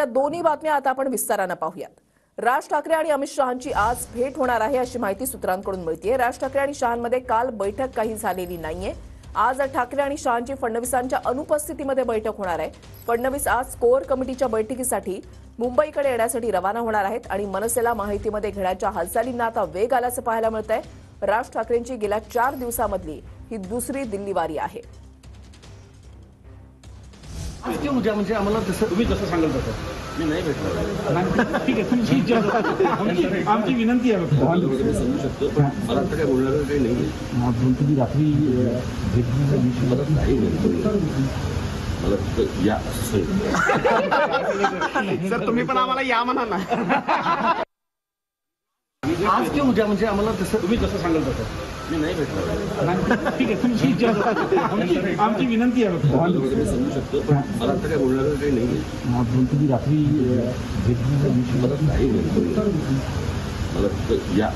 या दोन्ही बातम्या आता आपण विस्ताराने पाहूयात। राज ठाकरे आणि अमित शहांची आज भेट होणार आहे अशी माहिती सूत्रांकडून मिळतेय। राज ठाकरे आणि शहांमध्ये काल बैठक काही झालेली नाहीये। आज ठाकरे आणि शहांची फडणवीसांच्या अनुपस्थितीमध्ये बैठक होणार आहे। फडणवीस आज कोर कमिटीच्या बैठकीसाठी मुंबईकडे येण्यासाठी रवाना होणार आहेत आणि मनसेला माहितीमध्ये घेण्याच्या हालचालींना आता वेग आल्याचं पाहायला मिळतंय। राज ठाकरेंची गेल्या 4 दिवसांमधली ही दुसरी दिल्ली वारी आहे। आज की उद्या म्हणजे आम्हाला तुम्ही जसं सांगाल तसं मी नाही भेटणार। ठीक आहे, तुमची आमची विनंती आहे। समजू शकतो, पण मला आता काय बोलणार काही नाही। तुम्ही रात्री मला नाही मला या सर, तुम्ही पण आम्हाला या म्हणा ना। आज की उद्या म्हणजे आम्हाला तुम्ही जसं सांगाल तसं मी नाही भेटणार। ठीक आहे, तुमची आमची विनंती आहे। समजू शकतो, पण मला आता काय बोलणार काही नाही। तुम्ही रात्री मला नाही मला या